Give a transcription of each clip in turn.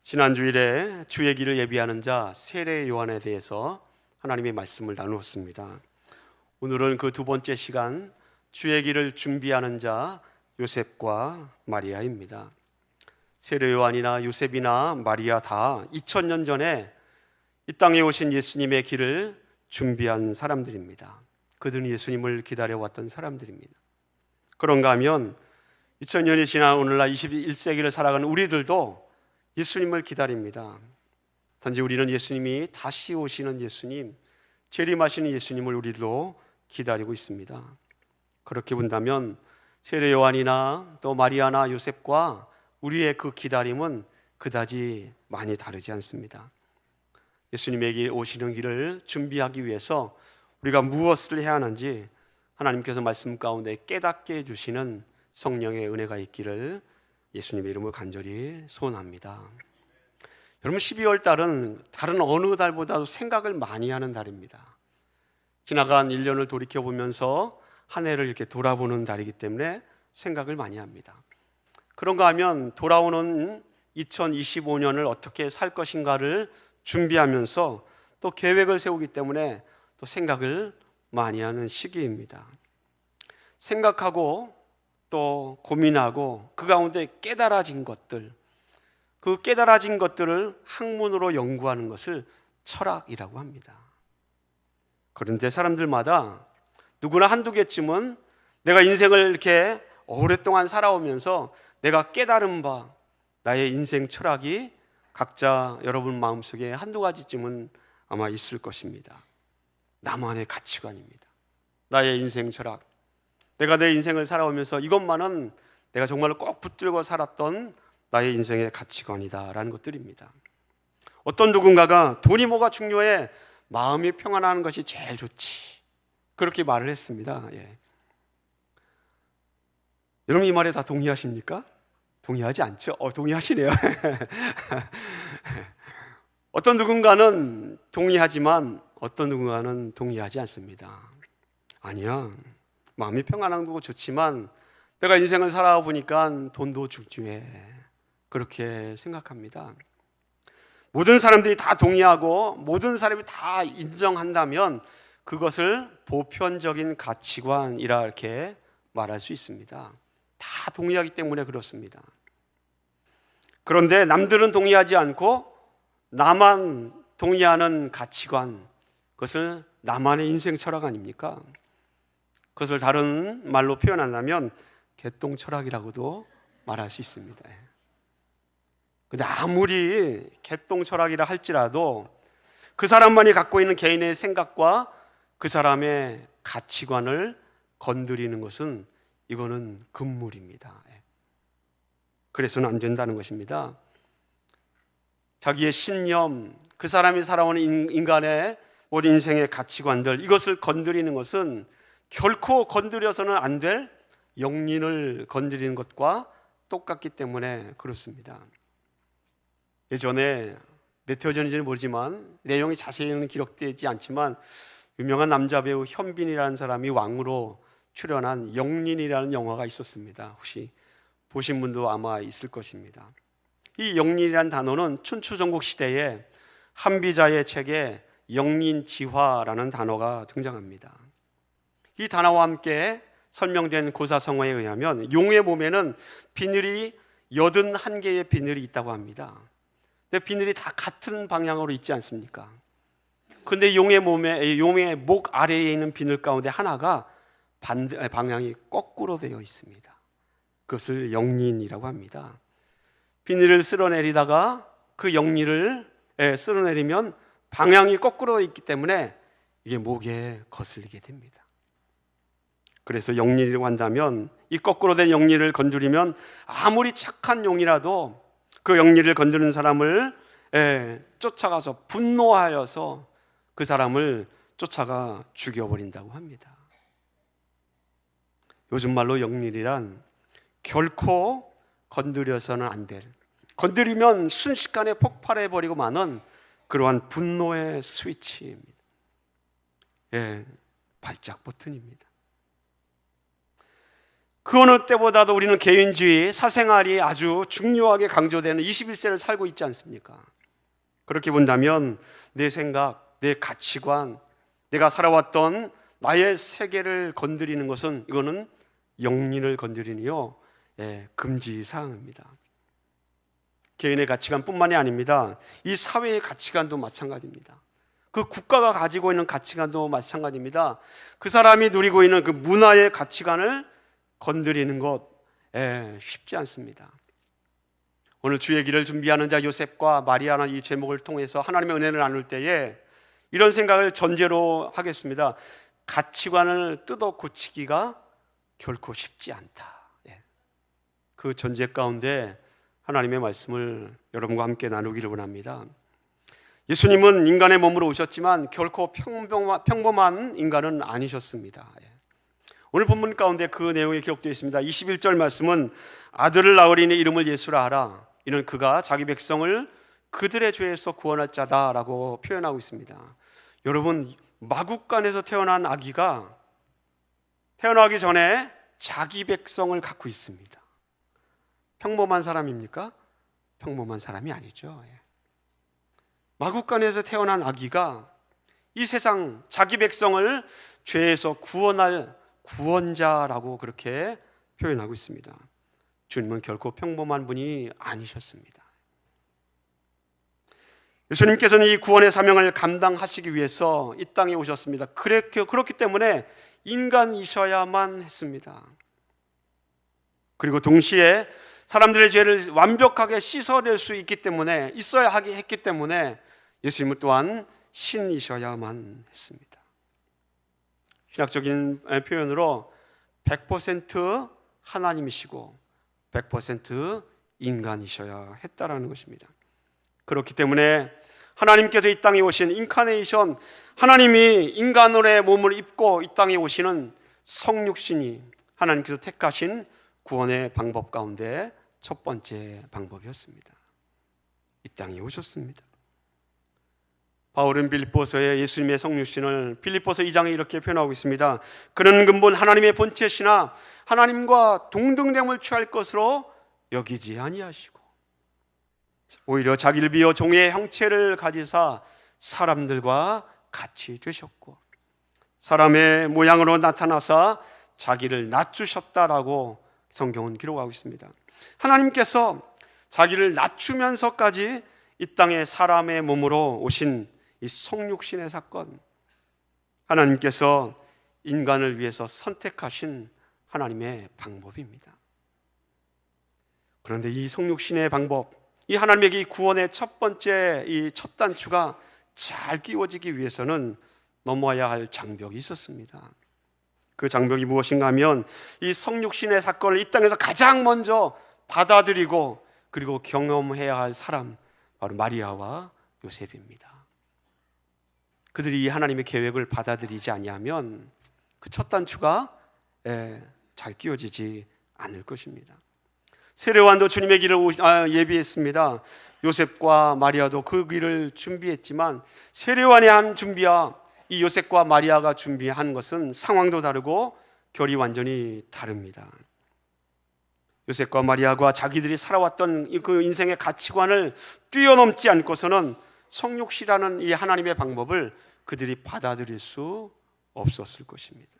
지난 주일에 주의 길을 예비하는 자 세례 요한에 대해서 하나님의 말씀을 나누었습니다. 오늘은 그 두 번째 시간, 주의 길을 준비하는 자 요셉과 마리아입니다. 세례 요한이나 요셉이나 마리아 다 2000년 전에 이 땅에 오신 예수님의 길을 준비한 사람들입니다. 그들은 예수님을 기다려왔던 사람들입니다. 그런가 하면 2000년이 지난 오늘날 21세기를 살아가는 우리들도 예수님을 기다립니다. 단지 우리는 예수님이 다시 오시는 예수님, 재림하시는 예수님을 우리도 기다리고 있습니다. 그렇게 본다면 세례 요한이나 또 마리아나 요셉과 우리의 그 기다림은 그다지 많이 다르지 않습니다. 예수님에게 오시는 길을 준비하기 위해서 우리가 무엇을 해야 하는지 하나님께서 말씀 가운데 깨닫게 해주시는 성령의 은혜가 있기를 예수님의 이름으로 간절히 소원합니다. 여러분, 12월 달은 다른 어느 달보다도 생각을 많이 하는 달입니다. 지나간 1년을 돌이켜보면서 한 해를 이렇게 돌아보는 달이기 때문에 생각을 많이 합니다. 그런가 하면 돌아오는 2025년을 어떻게 살 것인가를 준비하면서 또 계획을 세우기 때문에 또 생각을 많이 하는 시기입니다. 생각하고 또 고민하고 그 가운데 깨달아진 것들, 그 깨달아진 것들을 학문으로 연구하는 것을 철학이라고 합니다. 그런데 사람들마다 누구나 한두 개쯤은 내가 인생을 이렇게 오랫동안 살아오면서 내가 깨달은 바, 나의 인생 철학이 각자 여러분 마음속에 한두 가지쯤은 아마 있을 것입니다. 나만의 가치관입니다. 나의 인생 철학, 내가 내 인생을 살아오면서 이것만은 내가 정말로 꼭 붙들고 살았던 나의 인생의 가치관이다라는 것들입니다. 어떤 누군가가 돈이 뭐가 중요해? 마음이 평안하는 것이 제일 좋지, 그렇게 말을 했습니다. 여러분, 이 말에 다 동의하십니까? 동의하지 않죠? 동의하시네요. 어떤 누군가는 동의하지만 어떤 누군가는 동의하지 않습니다. 아니야, 마음이 평안한 거 좋지만 내가 인생을 살아보니까 돈도 중요해, 그렇게 생각합니다. 모든 사람들이 다 동의하고 모든 사람이 다 인정한다면 그것을 보편적인 가치관이라 이렇게 말할 수 있습니다. 다 동의하기 때문에 그렇습니다. 그런데 남들은 동의하지 않고 나만 동의하는 가치관, 그것을 나만의 인생 철학 아닙니까? 그것을 다른 말로 표현한다면 개똥 철학이라고도 말할 수 있습니다. 근데 아무리 개똥 철학이라 할지라도 그 사람만이 갖고 있는 개인의 생각과 그 사람의 가치관을 건드리는 것은 이거는 금물입니다. 그래서는 안 된다는 것입니다. 자기의 신념, 그 사람이 살아오는 인간의 모든 인생의 가치관들, 이것을 건드리는 것은 결코 건드려서는 안 될 영린을 건드리는 것과 똑같기 때문에 그렇습니다. 예전에 몇 해 전인지는 모르지만 내용이 자세히는 기록되지 않지만 유명한 남자 배우 현빈이라는 사람이 왕으로 출연한 영린이라는 영화가 있었습니다. 혹시 보신 분도 아마 있을 것입니다. 이 영린이라는 단어는 춘추전국 시대에 한비자의 책에 영린지화라는 단어가 등장합니다. 이 단어와 함께 설명된 고사성어에 의하면 용의 몸에는 비늘이 81개의 비늘이 있다고 합니다. 근데 비늘이 다 같은 방향으로 있지 않습니까? 그런데 용의 목 아래에 있는 비늘 가운데 하나가 방향이 거꾸로 되어 있습니다. 그것을 영린이라고 합니다. 비늘을 쓸어내리다가 그 영린을 쓸어내리면 방향이 거꾸로 있기 때문에 이게 목에 거슬리게 됩니다. 그래서 영린이라고 한다면 이 거꾸로 된 영린을 건드리면 아무리 착한 용이라도 그 영린을 건드리는 사람을 쫓아가서 분노하여서 그 사람을 쫓아가 죽여버린다고 합니다. 요즘 말로 영린이란 결코 건드려서는 안 될, 건드리면 순식간에 폭발해버리고 마는 그러한 분노의 스위치입니다. 발작 버튼입니다. 그 어느 때보다도 우리는 개인주의, 사생활이 아주 중요하게 강조되는 21세를 살고 있지 않습니까? 그렇게 본다면 내 생각, 내 가치관, 내가 살아왔던 나의 세계를 건드리는 것은 이거는 영린을 건드리니요, 금지사항입니다. 개인의 가치관뿐만이 아닙니다. 이 사회의 가치관도 마찬가지입니다. 그 국가가 가지고 있는 가치관도 마찬가지입니다. 그 사람이 누리고 있는 그 문화의 가치관을 건드리는 것 쉽지 않습니다. 오늘 주의 길을 준비하는 자 요셉과 마리아는 이 제목을 통해서 하나님의 은혜를 나눌 때에 이런 생각을 전제로 하겠습니다. 가치관을 뜯어 고치기가 결코 쉽지 않다. 그 전제 가운데 하나님의 말씀을 여러분과 함께 나누기를 원합니다. 예수님은 인간의 몸으로 오셨지만 결코 평범한 인간은 아니셨습니다. 오늘 본문 가운데 그 내용이 기록되어 있습니다. 21절 말씀은 아들을 낳으리니 이름을 예수라 하라. 이는 그가 자기 백성을 그들의 죄에서 구원할 자다라고 표현하고 있습니다. 여러분, 마국간에서 태어난 아기가 태어나기 전에 자기 백성을 갖고 있습니다. 평범한 사람입니까? 평범한 사람이 아니죠. 마국간에서 태어난 아기가 이 세상 자기 백성을 죄에서 구원할 구원자라고 그렇게 표현하고 있습니다. 주님은 결코 평범한 분이 아니셨습니다. 예수님께서는 이 구원의 사명을 감당하시기 위해서 이 땅에 오셨습니다. 그렇기 때문에 인간이셔야만 했습니다. 그리고 동시에 사람들의 죄를 완벽하게 씻어낼 수 있어야 했기 때문에 예수님은 또한 신이셔야만 했습니다. 신학적인 표현으로 100% 하나님이시고 100% 인간이셔야 했다라는 것입니다. 그렇기 때문에 하나님께서 이 땅에 오신 인카네이션, 하나님이 인간의 몸을 입고 이 땅에 오시는 성육신이 하나님께서 택하신 구원의 방법 가운데 첫 번째 방법이었습니다. 이 땅에 오셨습니다. 바울은 빌립보서의 예수님의 성육신을 빌립보서 2장에 이렇게 표현하고 있습니다. 그는 근본 하나님의 본체시나 하나님과 동등됨을 취할 것으로 여기지 아니하시고 오히려 자기를 비워 종의 형체를 가지사 사람들과 같이 되셨고 사람의 모양으로 나타나사 자기를 낮추셨다라고 성경은 기록하고 있습니다. 하나님께서 자기를 낮추면서까지 이 땅에 사람의 몸으로 오신 이 성육신의 사건, 하나님께서 인간을 위해서 선택하신 하나님의 방법입니다. 그런데 이 성육신의 방법, 이 하나님에게 이 구원의 첫 번째 이 첫 단추가 잘 끼워지기 위해서는 넘어야 할 장벽이 있었습니다. 그 장벽이 무엇인가 하면 이 성육신의 사건을 이 땅에서 가장 먼저 받아들이고 그리고 경험해야 할 사람, 바로 마리아와 요셉입니다. 그들이 이 하나님의 계획을 받아들이지 아니하면 그 첫 단추가 잘 끼워지지 않을 것입니다. 세례요한도 주님의 길을 예비했습니다. 요셉과 마리아도 그 길을 준비했지만 세례요한이 한 준비와 이 요셉과 마리아가 준비한 것은 상황도 다르고 결이 완전히 다릅니다. 요셉과 마리아가 자기들이 살아왔던 그 인생의 가치관을 뛰어넘지 않고서는 성육신이라는 이 하나님의 방법을 그들이 받아들일 수 없었을 것입니다.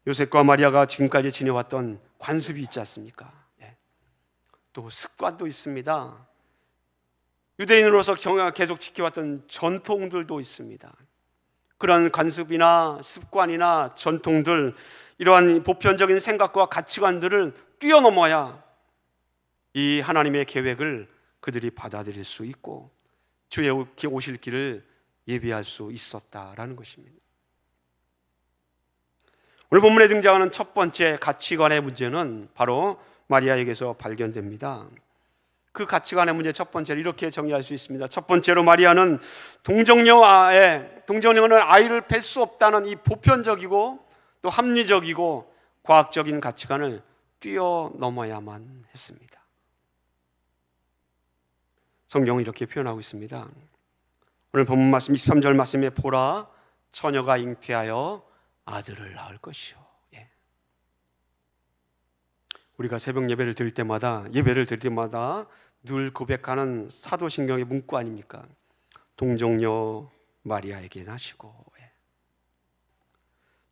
요셉과 마리아가 지금까지 지내왔던 관습이 있지 않습니까? 또 습관도 있습니다. 유대인으로서 계속 지켜왔던 전통들도 있습니다. 그런 관습이나 습관이나 전통들, 이러한 보편적인 생각과 가치관들을 뛰어넘어야 이 하나님의 계획을 그들이 받아들일 수 있고 주의 오실 길을 예비할 수 있었다라는 것입니다. 오늘 본문에 등장하는 첫 번째 가치관의 문제는 바로 마리아에게서 발견됩니다. 그 가치관의 문제 첫 번째로 이렇게 정의할 수 있습니다. 첫 번째로 마리아는 동정녀는 아이를 뵐 수 없다는 이 보편적이고 또 합리적이고 과학적인 가치관을 뛰어넘어야만 했습니다. 성경은 이렇게 표현하고 있습니다. 오늘 본문 말씀 23절 말씀에 보라 처녀가 잉태하여 아들을 낳을 것이요. 우리가 새벽 예배를 드릴 때마다 늘 고백하는 사도신경의 문구 아닙니까? 동정녀 마리아에게 나시고.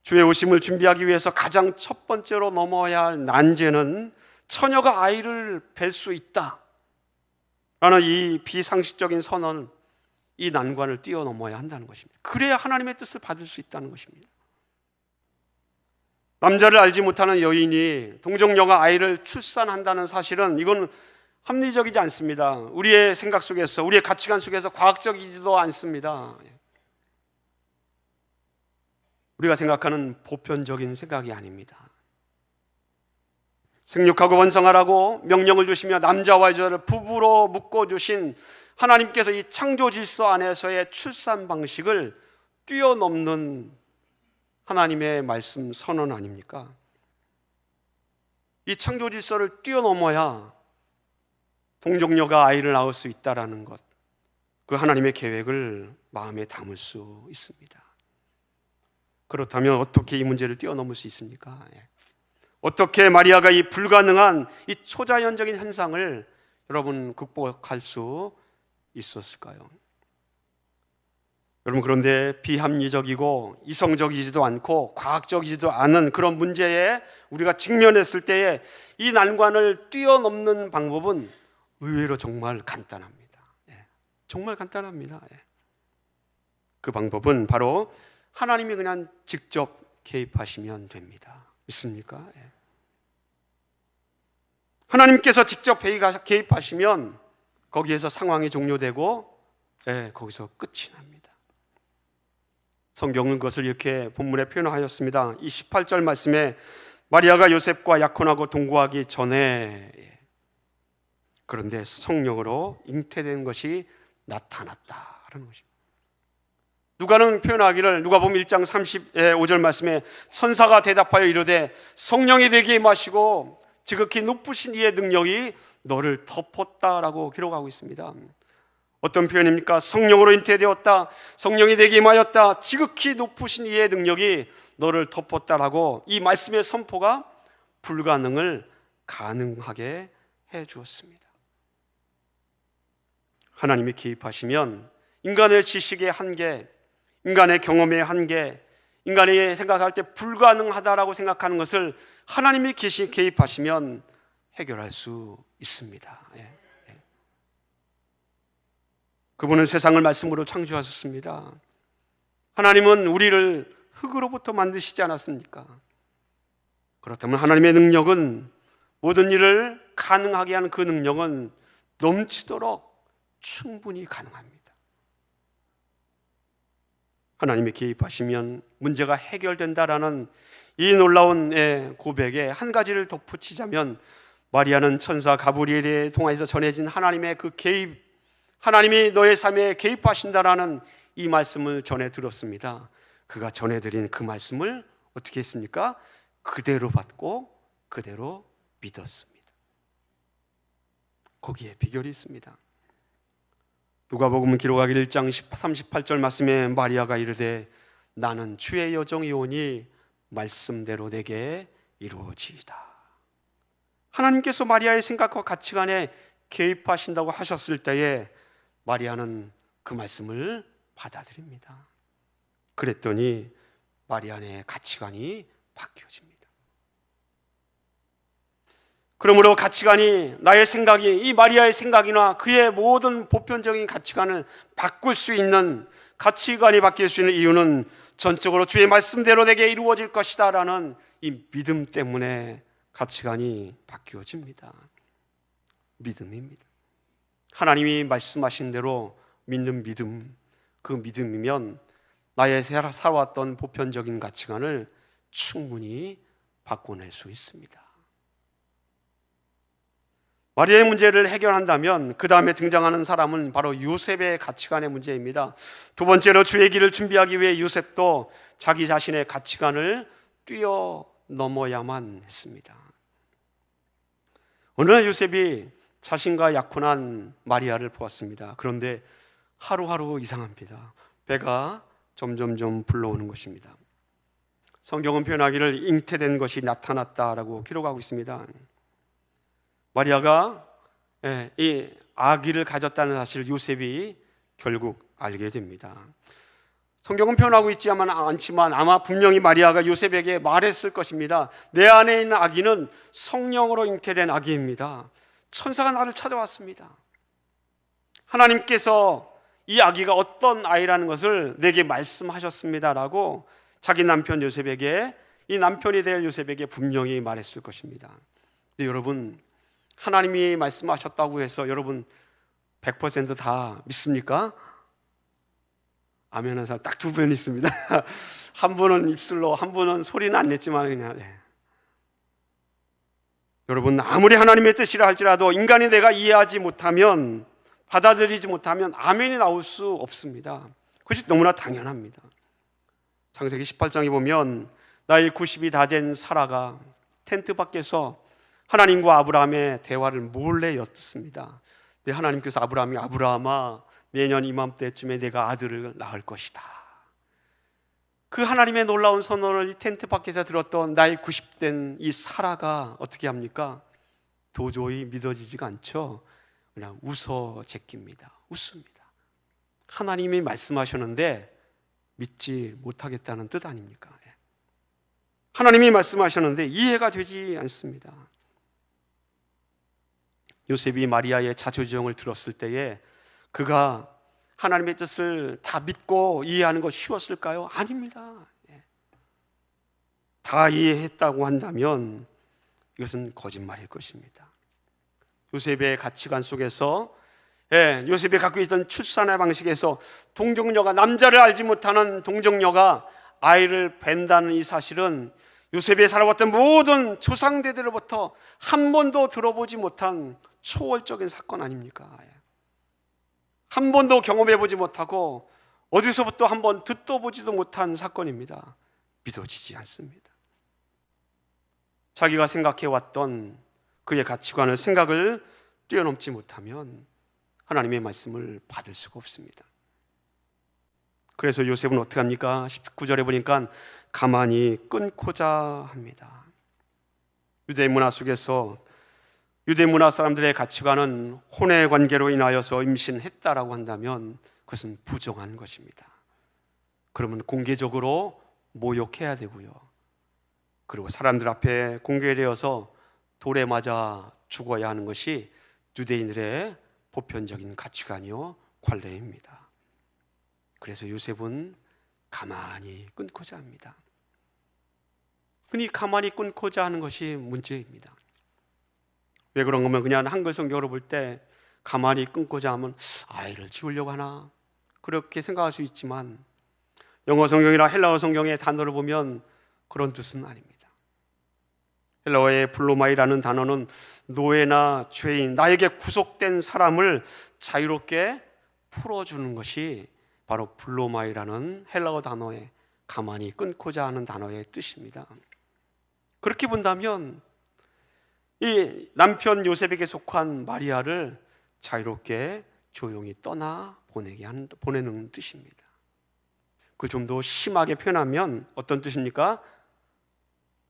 주의 오심을 준비하기 위해서 가장 첫 번째로 넘어야 할 난제는 처녀가 아이를 뵐 수 있다 라는 이 비상식적인 선언, 이 난관을 뛰어넘어야 한다는 것입니다. 그래야 하나님의 뜻을 받을 수 있다는 것입니다. 남자를 알지 못하는 여인이 동정녀가 아이를 출산한다는 사실은 이건 합리적이지 않습니다. 우리의 생각 속에서, 우리의 가치관 속에서 과학적이지도 않습니다. 우리가 생각하는 보편적인 생각이 아닙니다. 생육하고 번성하라고 명령을 주시며 남자와 여자를 부부로 묶어주신 하나님께서 이 창조 질서 안에서의 출산 방식을 뛰어넘는 하나님의 말씀 선언 아닙니까? 이 창조 질서를 뛰어넘어야 동정녀가 아이를 낳을 수 있다라는 것, 그 하나님의 계획을 마음에 담을 수 있습니다. 그렇다면 어떻게 이 문제를 뛰어넘을 수 있습니까? 어떻게 마리아가 이 불가능한 이 초자연적인 현상을 여러분 극복할 수 있었을까요? 여러분, 그런데 비합리적이고 이성적이지도 않고 과학적이지도 않은 그런 문제에 우리가 직면했을 때에 이 난관을 뛰어넘는 방법은 의외로 정말 간단합니다. 정말 간단합니다. 그 방법은 바로 하나님이 그냥 직접 개입하시면 됩니다. 믿습니까? 하나님께서 직접 개입하시면 거기에서 상황이 종료되고 거기서 끝이 납니다. 성경은 그것을 이렇게 본문에 표현하였습니다. 이 18절 말씀에 마리아가 요셉과 약혼하고 동거하기 전에, 그런데 성령으로 잉태된 것이 나타났다라는 것입니다. 누가는 표현하기를, 누가복음 1장 35절 말씀에 천사가 대답하여 이르되 성령이 내게 임하시고 지극히 높으신 이의 능력이 너를 덮었다라고 기록하고 있습니다. 어떤 표현입니까? 성령으로 잉태되었다, 성령이 내게 임하였다, 지극히 높으신 이의 능력이 너를 덮었다라고 이 말씀의 선포가 불가능을 가능하게 해 주었습니다. 하나님이 개입하시면 인간의 지식의 한계, 인간의 경험의 한계, 인간이 생각할 때 불가능하다라고 생각하는 것을 하나님이 개입하시면 해결할 수 있습니다. 그분은 세상을 말씀으로 창조하셨습니다. 하나님은 우리를 흙으로부터 만드시지 않았습니까? 그렇다면 하나님의 능력은, 모든 일을 가능하게 하는 그 능력은 넘치도록 충분히 가능합니다. 하나님이 개입하시면 문제가 해결된다라는 이 놀라운 고백에 한 가지를 덧붙이자면, 마리아는 천사 가브리엘에 통해서 전해진 하나님의 그 개입, 하나님이 너의 삶에 개입하신다라는 이 말씀을 전해 들었습니다. 그가 전해드린 그 말씀을 어떻게 했습니까? 그대로 받고 그대로 믿었습니다. 거기에 비결이 있습니다. 누가복음 기록하기를 1장 38절 말씀에 마리아가 이르되 나는 주의 여종이오니 말씀대로 내게 이루어지이다. 하나님께서 마리아의 생각과 가치관에 개입하신다고 하셨을 때에 마리아는 그 말씀을 받아들입니다. 그랬더니 마리아의 가치관이 바뀌어집니다. 그러므로 가치관이, 나의 생각이 이 마리아의 생각이나 그의 모든 보편적인 가치관을 바꿀 수 있는, 가치관이 바뀔 수 있는 이유는 전적으로 주의 말씀대로 내게 이루어질 것이다 라는 이 믿음 때문에 가치관이 바뀌어집니다. 믿음입니다. 하나님이 말씀하신 대로 믿는 믿음, 그 믿음이면 나의 살아왔던 보편적인 가치관을 충분히 바꿔낼 수 있습니다. 마리아의 문제를 해결한다면 그 다음에 등장하는 사람은 바로 요셉의 가치관의 문제입니다. 두 번째로 주의 길을 준비하기 위해 요셉도 자기 자신의 가치관을 뛰어넘어야만 했습니다. 어느 날 요셉이 자신과 약혼한 마리아를 보았습니다. 그런데 하루하루 이상합니다. 배가 점점점 불러오는 것입니다. 성경은 표현하기를 잉태된 것이 나타났다라고 기록하고 있습니다. 마리아가 이 아기를 가졌다는 사실을 요셉이 결국 알게 됩니다. 성경은 표현하고 있지만 않지만 아마 분명히 마리아가 요셉에게 말했을 것입니다. 내 안에 있는 아기는 성령으로 잉태된 아기입니다. 천사가 나를 찾아왔습니다. 하나님께서 이 아기가 어떤 아이라는 것을 내게 말씀하셨습니다라고 자기 남편 요셉에게, 이 남편이 될 요셉에게 분명히 말했을 것입니다. 근데 여러분, 하나님이 말씀하셨다고 해서 여러분 100% 믿습니까? 아멘 하는 사람 딱 두 분 있습니다. 한 분은 입술로, 한 분은 소리는 안 냈지만 그냥 여러분, 아무리 하나님의 뜻이라 할지라도 인간이 내가 이해하지 못하면, 받아들이지 못하면 아멘이 나올 수 없습니다. 그것이 너무나 당연합니다. 창세기 18장에 보면 나이 90이 다 된 사라가 텐트 밖에서 하나님과 아브라함의 대화를 몰래 엿듣습니다. 근데 하나님께서 아브라함아, 내년 이맘때쯤에 내가 아들을 낳을 것이다. 그 하나님의 놀라운 선언을 이 텐트 밖에서 들었던 나이 90된 이 사라가 어떻게 합니까? 도저히 믿어지지가 않죠. 그냥 웃어 제낍니다. 웃습니다. 하나님이 말씀하셨는데 믿지 못하겠다는 뜻 아닙니까? 하나님이 말씀하셨는데 이해가 되지 않습니다. 요셉이 마리아의 자초지종을 들었을 때에 그가 하나님의 뜻을 다 믿고 이해하는 것 쉬웠을까요? 아닙니다. 다 이해했다고 한다면 이것은 거짓말일 것입니다. 요셉의 가치관 속에서, 요셉이 갖고 있던 출산의 방식에서 동정녀가, 남자를 알지 못하는 동정녀가 아이를 뵌다는 이 사실은 요셉이 살아왔던 모든 조상대들로부터 한 번도 들어보지 못한 초월적인 사건 아닙니까? 한 번도 경험해보지 못하고 어디서부터 한 번 듣도 보지도 못한 사건입니다. 믿어지지 않습니다. 자기가 생각해왔던 그의 가치관을, 생각을 뛰어넘지 못하면 하나님의 말씀을 받을 수가 없습니다. 그래서 요셉은 어떻게 합니까? 19절에 보니까 가만히 끊고자 합니다. 유대 문화 속에서, 유대 문화 사람들의 가치관은 혼의 관계로 인하여서 임신했다라고 한다면 그것은 부정한 것입니다. 그러면 공개적으로 모욕해야 되고요, 그리고 사람들 앞에 공개되어서 돌에 맞아 죽어야 하는 것이 유대인들의 보편적인 가치관이요 관례입니다. 그래서 요셉은 가만히 끊고자 합니다. 흔히 가만히 끊고자 하는 것이 문제입니다. 왜 그런 거면 그냥 한글 성경으로 볼 때 가만히 끊고자 하면 아이를 지우려고 하나, 그렇게 생각할 수 있지만 영어 성경이나 헬라어 성경의 단어를 보면 그런 뜻은 아닙니다. 헬라어의 플로마이라는 단어는 노예나 죄인, 나에게 구속된 사람을 자유롭게 풀어주는 것이 바로 플로마이라는 헬라어 단어의 가만히 끊고자 하는 단어의 뜻입니다. 그렇게 본다면 이 남편 요셉에게 속한 마리아를 자유롭게 조용히 떠나 보내는 뜻입니다. 그걸 좀 더 심하게 표현하면 어떤 뜻입니까?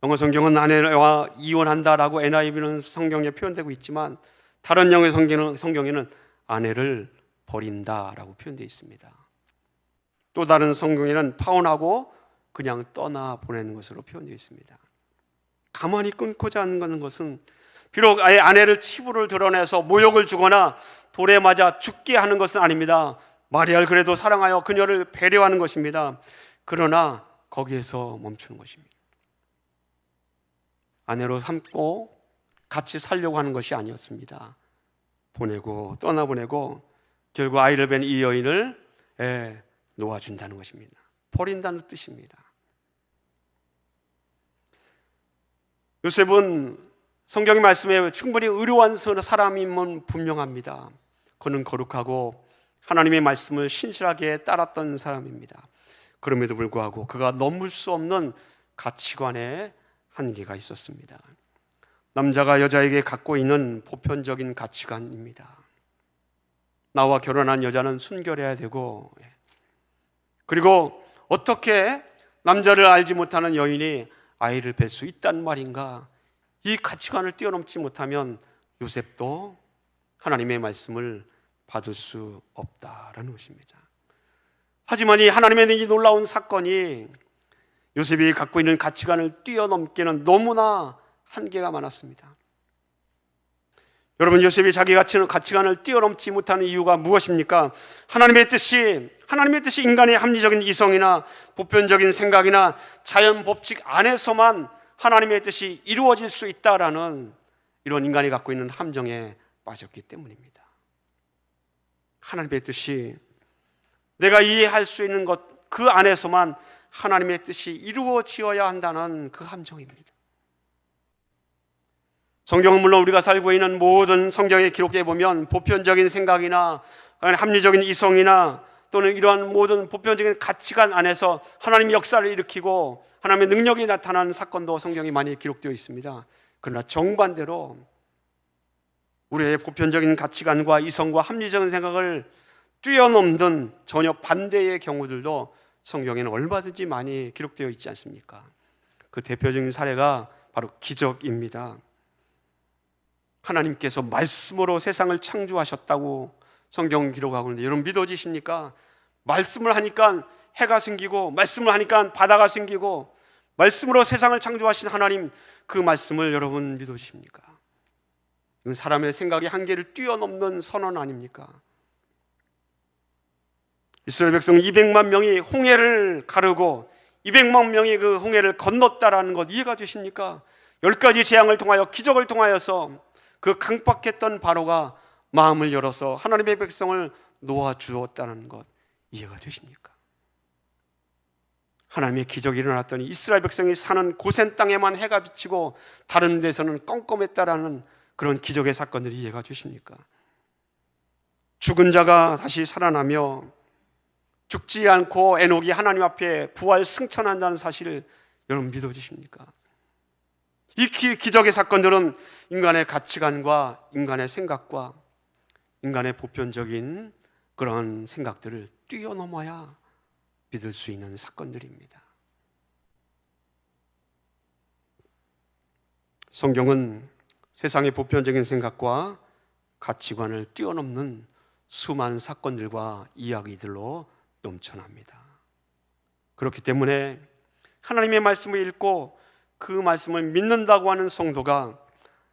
영어 성경은 아내와 이혼한다라고 NIV는 성경에 표현되고 있지만 다른 영어의 성경에는 아내를 버린다라고 표현되어 있습니다. 또 다른 성경에는 파혼하고 그냥 떠나 보내는 것으로 표현되어 있습니다. 가만히 끊고자 하는 것은 비록 아예 아내를 치부를 드러내서 모욕을 주거나 돌에 맞아 죽게 하는 것은 아닙니다. 마리아를 그래도 사랑하여 그녀를 배려하는 것입니다. 그러나 거기에서 멈추는 것입니다. 아내로 삼고 같이 살려고 하는 것이 아니었습니다. 떠나보내고 결국 아이를 뵌 이 여인을 놓아준다는 것입니다. 버린다는 뜻입니다. 요셉은 성경의 말씀에 충분히 의로운 사람임은 분명합니다. 그는 거룩하고 하나님의 말씀을 신실하게 따랐던 사람입니다. 그럼에도 불구하고 그가 넘을 수 없는 가치관의 한계가 있었습니다. 남자가 여자에게 갖고 있는 보편적인 가치관입니다. 나와 결혼한 여자는 순결해야 되고, 그리고 어떻게 남자를 알지 못하는 여인이 아이를 뵐 수 있단 말인가? 이 가치관을 뛰어넘지 못하면 요셉도 하나님의 말씀을 받을 수 없다라는 것입니다. 하지만 이 하나님의 이 놀라운 사건이 요셉이 갖고 있는 가치관을 뛰어넘기는 너무나 한계가 많았습니다. 여러분, 요셉이 자기 가치관을 뛰어넘지 못하는 이유가 무엇입니까? 하나님의 뜻이 인간의 합리적인 이성이나 보편적인 생각이나 자연 법칙 안에서만 하나님의 뜻이 이루어질 수 있다라는 이런 인간이 갖고 있는 함정에 빠졌기 때문입니다. 하나님의 뜻이 내가 이해할 수 있는 것 그 안에서만 하나님의 뜻이 이루어지어야 한다는 그 함정입니다. 성경은 물론 우리가 살고 있는 모든 성경에 기록되어 보면 보편적인 생각이나 합리적인 이성이나 또는 이러한 모든 보편적인 가치관 안에서 하나님의 역사를 일으키고 하나님의 능력이 나타나는 사건도 성경에 많이 기록되어 있습니다. 그러나 정반대로 우리의 보편적인 가치관과 이성과 합리적인 생각을 뛰어넘는 전혀 반대의 경우들도 성경에는 얼마든지 많이 기록되어 있지 않습니까? 그 대표적인 사례가 바로 기적입니다. 하나님께서 말씀으로 세상을 창조하셨다고 성경은 기록하고 있는데 여러분 믿어지십니까? 말씀을 하니까 해가 생기고 말씀을 하니까 바다가 생기고 말씀으로 세상을 창조하신 하나님, 그 말씀을 여러분 믿으십니까? 이건 사람의 생각의 한계를 뛰어넘는 선언 아닙니까? 이스라엘 백성 200만 명이 홍해를 가르고 200만 명이 그 홍해를 건넜다라는 것 이해가 되십니까? 10가지 재앙을 통하여 기적을 통하여서 그 강박했던 바로가 마음을 열어서 하나님의 백성을 놓아주었다는 것 이해가 되십니까? 하나님의 기적이 일어났더니 이스라엘 백성이 사는 고센 땅에만 해가 비치고 다른 데서는 껌껌했다라는 그런 기적의 사건들이 이해가 되십니까? 죽은 자가 다시 살아나며 죽지 않고 에녹이 하나님 앞에 부활 승천한다는 사실을 여러분 믿어지십니까? 이 기적의 사건들은 인간의 가치관과 인간의 생각과 인간의 보편적인 그런 생각들을 뛰어넘어야 믿을 수 있는 사건들입니다. 성경은 세상의 보편적인 생각과 가치관을 뛰어넘는 수많은 사건들과 이야기들로 넘쳐납니다. 그렇기 때문에 하나님의 말씀을 읽고 그 말씀을 믿는다고 하는 성도가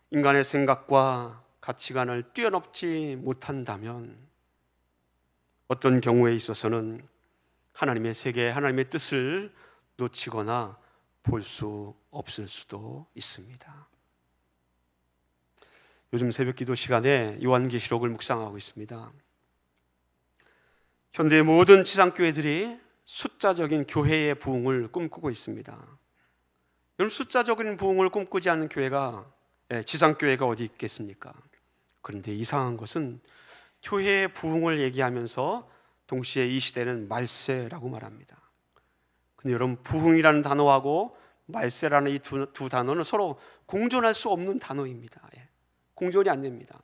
인간의 생각과 가치관을 뛰어넘지 못한다면 어떤 경우에 있어서는 하나님의 세계, 하나님의 뜻을 놓치거나 볼 수 없을 수도 있습니다. 요즘 새벽기도 시간에 요한계시록을 묵상하고 있습니다. 현대의 모든 지상교회들이 숫자적인 교회의 부흥을 꿈꾸고 있습니다. 여러분, 숫자적인 부흥을 꿈꾸지 않는 교회가 지상교회가 어디 있겠습니까? 그런데 이상한 것은 교회의 부흥을 얘기하면서 동시에 이 시대는 말세라고 말합니다. 근데 여러분, 부흥이라는 단어하고 말세라는 이 두 단어는 서로 공존할 수 없는 단어입니다. 공존이 안 됩니다.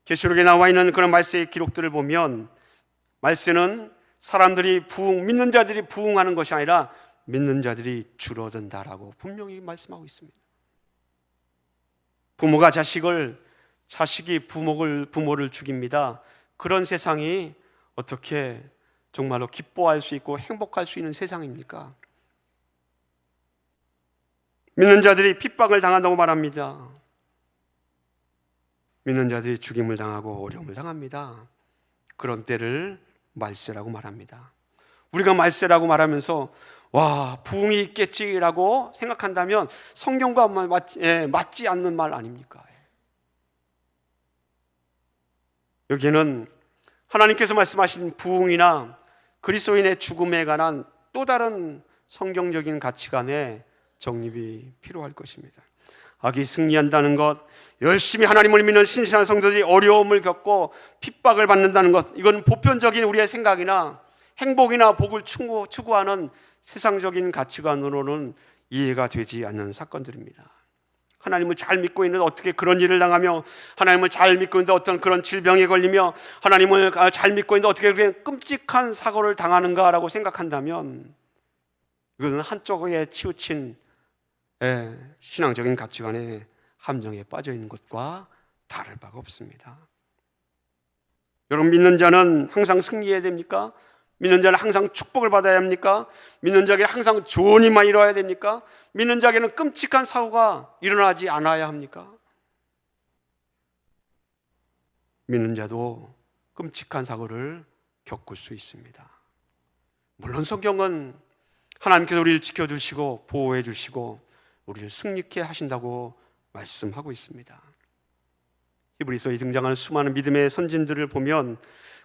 계시록에 나와 있는 그런 말세의 기록들을 보면 말세는 사람들이 믿는 자들이 부흥하는 것이 아니라 믿는 자들이 줄어든다라고 분명히 말씀하고 있습니다. 부모가 자식이 부모를 죽입니다. 그런 세상이 어떻게 정말로 기뻐할 수 있고 행복할 수 있는 세상입니까? 믿는 자들이 핍박을 당한다고 말합니다. 믿는 자들이 죽임을 당하고 어려움을 당합니다. 그런 때를 말세라고 말합니다. 우리가 말세라고 말하면서 와, 부흥이 있겠지라고 생각한다면 성경과 맞지 않는 말 아닙니까? 여기에는 하나님께서 말씀하신 부흥이나 그리스도인의 죽음에 관한 또 다른 성경적인 가치관의 정립이 필요할 것입니다. 악이 승리한다는 것, 열심히 하나님을 믿는 신실한 성도들이 어려움을 겪고 핍박을 받는다는 것, 이건 보편적인 우리의 생각이나 행복이나 복을 추구하는 세상적인 가치관으로는 이해가 되지 않는 사건들입니다. 하나님을 잘 믿고 있는데 어떻게 그런 일을 당하며, 하나님을 잘 믿고 있는데 어떤 그런 질병에 걸리며, 하나님을 잘 믿고 있는데 어떻게 그렇게 끔찍한 사고를 당하는가라고 생각한다면 이것은 한쪽에 치우친 신앙적인 가치관의 함정에 빠져 있는 것과 다를 바가 없습니다. 여러분, 믿는 자는 항상 승리해야 됩니까? 믿는 자는 항상 축복을 받아야 합니까? 믿는 자에게는 항상 좋은 일만 이루어야 됩니까? 믿는 자에게는 끔찍한 사고가 일어나지 않아야 합니까? 믿는 자도 끔찍한 사고를 겪을 수 있습니다. 물론 성경은 하나님께서 우리를 지켜주시고 보호해 주시고 우리를 승리케 하신다고 말씀하고 있습니다. 히브리서에 등장하는 수많은 믿음의 선진들을 보면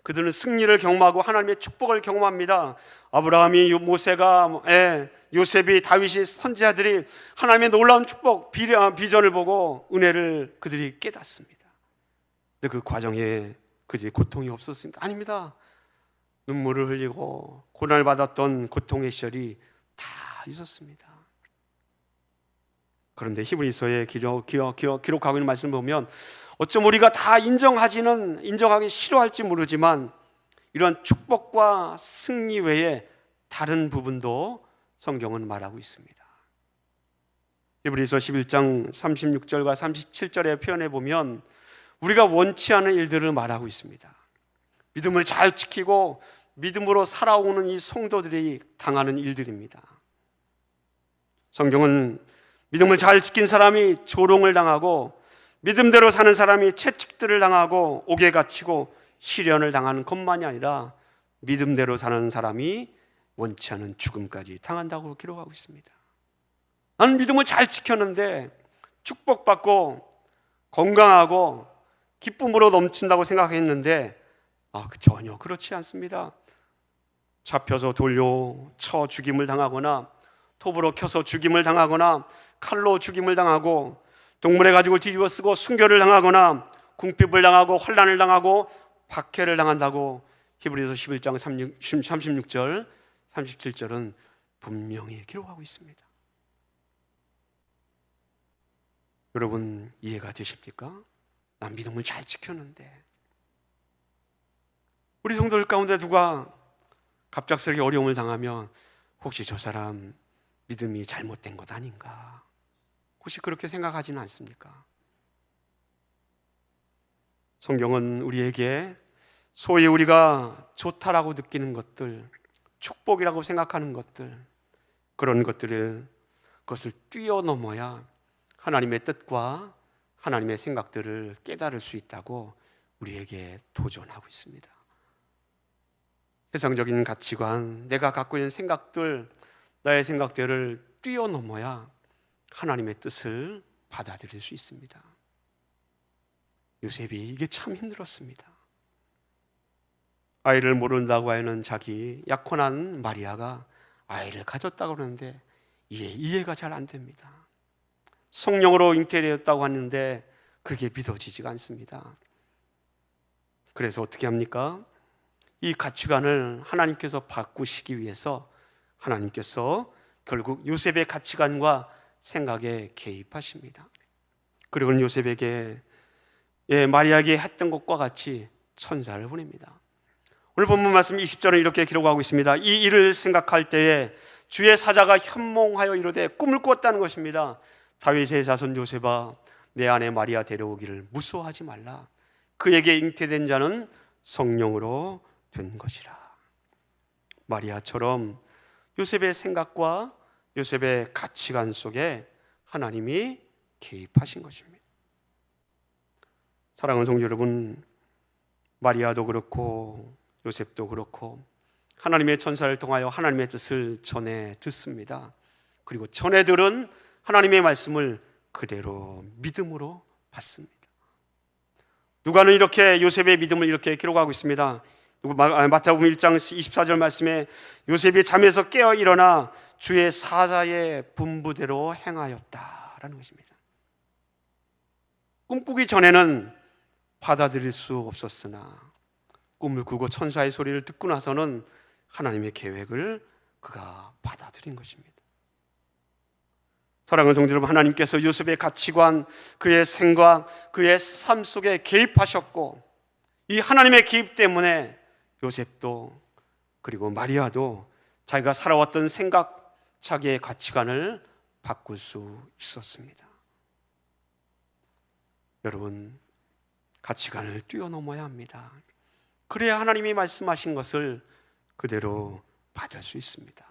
그들은 승리를 경험하고 하나님의 축복을 경험합니다. 아브라함이, 모세가, 요셉이, 다윗이, 선지자들이 하나님의 놀라운 축복, 비전을 보고 은혜를 그들이 깨닫습니다. 근데 그 과정에 그들이 고통이 없었습니까? 아닙니다. 눈물을 흘리고 고난을 받았던 고통의 시절이 다 있었습니다. 그런데 히브리서에 기록하고 있는 말씀을 보면 어쩜 우리가 다 인정하기 싫어할지 모르지만 이러한 축복과 승리 외에 다른 부분도 성경은 말하고 있습니다. 히브리서 11장 36절과 37절의 표현에 보면 우리가 원치 않은 일들을 말하고 있습니다. 믿음을 잘 지키고 믿음으로 살아오는 이 성도들이 당하는 일들입니다. 성경은 믿음을 잘 지킨 사람이 조롱을 당하고 믿음대로 사는 사람이 채찍들을 당하고 옥에 갇히고 시련을 당하는 것만이 아니라 믿음대로 사는 사람이 원치 않은 죽음까지 당한다고 기록하고 있습니다. 나는 믿음을 잘 지켰는데 축복받고 건강하고 기쁨으로 넘친다고 생각했는데 전혀 그렇지 않습니다. 잡혀서 쳐 죽임을 당하거나 톱으로 켜서 죽임을 당하거나 칼로 죽임을 당하고 동물의 가죽을 뒤집어 쓰고 순교를 당하거나 궁핍을 당하고 환난을 당하고 박해를 당한다고 히브리서 11장 36절 37절은 분명히 기록하고 있습니다. 여러분, 이해가 되십니까? 난 믿음을 잘 지켰는데. 우리 성도들 가운데 누가 갑작스럽게 어려움을 당하면 혹시 저 사람 믿음이 잘못된 것 아닌가? 혹시 그렇게 생각하지는 않습니까? 성경은 우리에게 소위 우리가 좋다라고 느끼는 것들, 축복이라고 생각하는 것들, 그런 그것을 뛰어넘어야 하나님의 뜻과 하나님의 생각들을 깨달을 수 있다고 우리에게 도전하고 있습니다. 세상적인 가치관, 내가 갖고 있는 생각들, 나의 생각들을 뛰어넘어야 하나님의 뜻을 받아들일 수 있습니다. 요셉이 이게 참 힘들었습니다. 아이를 모른다고 하는 자기 약혼한 마리아가 아이를 가졌다고 그러는데 이해가 잘 안 됩니다. 성령으로 잉태되었다고 하는데 그게 믿어지지가 않습니다. 그래서 어떻게 합니까? 이 가치관을 하나님께서 바꾸시기 위해서 하나님께서 결국 요셉의 가치관과 생각에 개입하십니다. 그리고 요셉에게 마리아에게 했던 것과 같이 천사를 보냅니다. 오늘 본문 말씀 20절은 이렇게 기록하고 있습니다. 이 일을 생각할 때에 주의 사자가 현몽하여 이르되 꿈을 꾸었다는 것입니다. 다윗의 자손 요셉아, 내 아내 마리아 데려오기를 무서워하지 말라. 그에게 잉태된 자는 성령으로 된 것이라. 마리아처럼 요셉의 생각과 요셉의 가치관 속에 하나님이 개입하신 것입니다. 사랑하는 성도 여러분, 마리아도 그렇고 요셉도 그렇고 하나님의 천사를 통하여 하나님의 뜻을 전해 듣습니다. 그리고 전해 들은 하나님의 말씀을 그대로 믿음으로 받습니다. 누가는 이렇게 요셉의 믿음을 이렇게 기록하고 있습니다. 마태복음 1장 24절 말씀에 요셉이 잠에서 깨어 일어나 주의 사자의 분부대로 행하였다라는 것입니다. 꿈꾸기 전에는 받아들일 수 없었으나 꿈을 꾸고 천사의 소리를 듣고 나서는 하나님의 계획을 그가 받아들인 것입니다. 사랑하는 성도 여러분, 하나님께서 요셉의 가치관, 그의 생각, 그의 삶 속에 개입하셨고 이 하나님의 개입 때문에 요셉도 그리고 마리아도 자기가 살아왔던 생각, 자기의 가치관을 바꿀 수 있었습니다. 여러분, 가치관을 뛰어넘어야 합니다. 그래야 하나님이 말씀하신 것을 그대로 받을 수 있습니다.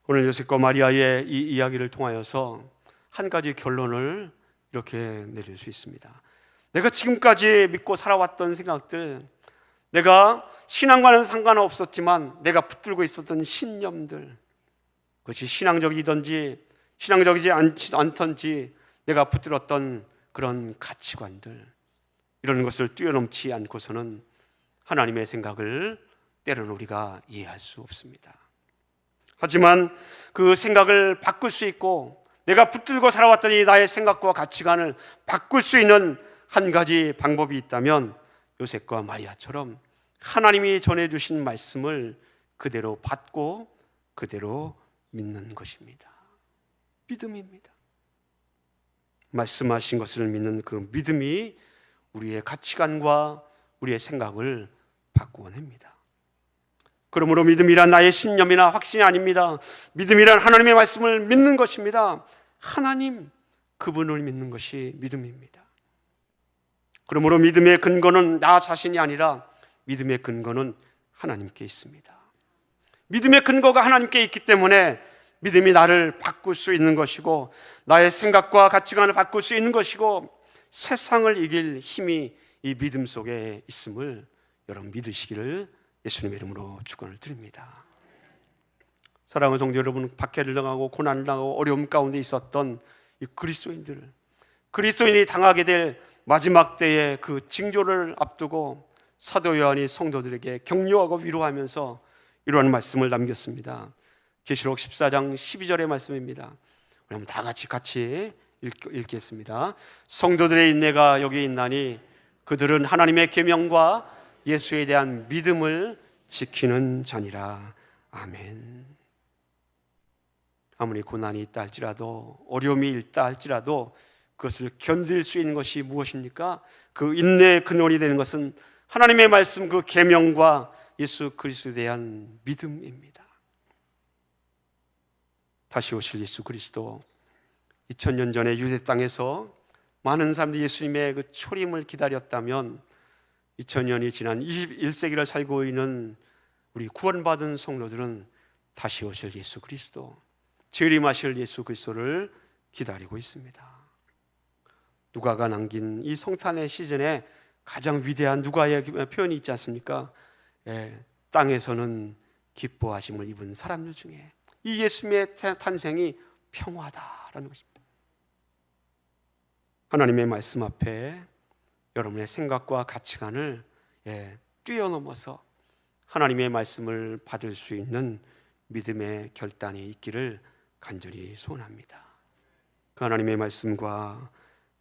오늘 요셉과 마리아의 이 이야기를 통하여서 한 가지 결론을 이렇게 내릴 수 있습니다. 내가 지금까지 믿고 살아왔던 생각들, 내가 신앙과는 상관없었지만 내가 붙들고 있었던 신념들, 그것이 신앙적이든지 신앙적이지 않던지 내가 붙들었던 그런 가치관들, 이런 것을 뛰어넘지 않고서는 하나님의 생각을 때로는 우리가 이해할 수 없습니다. 하지만 그 생각을 바꿀 수 있고 내가 붙들고 살아왔던 이 나의 생각과 가치관을 바꿀 수 있는 한 가지 방법이 있다면 요셉과 마리아처럼 하나님이 전해주신 말씀을 그대로 받고 그대로 믿는 것입니다. 믿음입니다. 말씀하신 것을 믿는 그 믿음이 우리의 가치관과 우리의 생각을 바꾸어냅니다. 그러므로 믿음이란 나의 신념이나 확신이 아닙니다. 믿음이란 하나님의 말씀을 믿는 것입니다. 하나님, 그분을 믿는 것이 믿음입니다. 그러므로 믿음의 근거는 나 자신이 아니라 믿음의 근거는 하나님께 있습니다. 믿음의 근거가 하나님께 있기 때문에 믿음이 나를 바꿀 수 있는 것이고 나의 생각과 가치관을 바꿀 수 있는 것이고 세상을 이길 힘이 이 믿음 속에 있음을 여러분 믿으시기를 예수님의 이름으로 축원을 드립니다. 사랑하는 성도 여러분, 박해를 당하고 고난을 당하고 어려움 가운데 있었던 이 그리스도인이 당하게 될 마지막 때의 그 징조를 앞두고 사도 요한이 성도들에게 격려하고 위로하면서 이러한 말씀을 남겼습니다. 계시록 14장 12절의 말씀입니다. 우리 한번 다 같이 읽겠습니다. 성도들의 인내가 여기 있나니 그들은 하나님의 계명과 예수에 대한 믿음을 지키는 자니라. 아멘. 아무리 고난이 있다 할지라도 어려움이 있다 할지라도 그것을 견딜 수 있는 것이 무엇입니까? 그 인내의 근원이 되는 것은 하나님의 말씀 그 계명과 예수 그리스도에 대한 믿음입니다. 다시 오실 예수 그리스도, 2000년 전에 유대 땅에서 많은 사람들이 예수님의 그 초림을 기다렸다면 2000년이 지난 21세기를 살고 있는 우리 구원받은 성도들은 다시 오실 예수 그리스도, 재림하실 예수 그리스도를 기다리고 있습니다. 누가가 남긴 이 성탄의 시즌에 가장 위대한 누가의 표현이 있지 않습니까? 땅에서는 기뻐하심을 입은 사람들 중에 이 예수님의 탄생이 평화다라는 것입니다. 하나님의 말씀 앞에 여러분의 생각과 가치관을 뛰어넘어서 하나님의 말씀을 받을 수 있는 믿음의 결단이 있기를 간절히 소원합니다. 그 하나님의 말씀과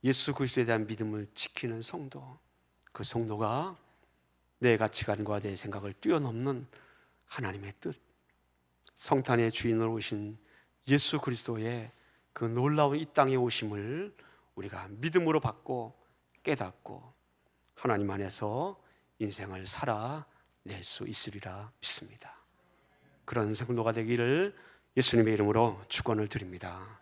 예수 그리스도에 대한 믿음을 지키는 성도, 그 성도가 내 가치관과 내 생각을 뛰어넘는 하나님의 뜻, 성탄의 주인으로 오신 예수 그리스도의 그 놀라운 이 땅에 오심을 우리가 믿음으로 받고 깨닫고 하나님 안에서 인생을 살아낼 수 있으리라 믿습니다. 그런 성도가 되기를 예수님의 이름으로 축원을 드립니다.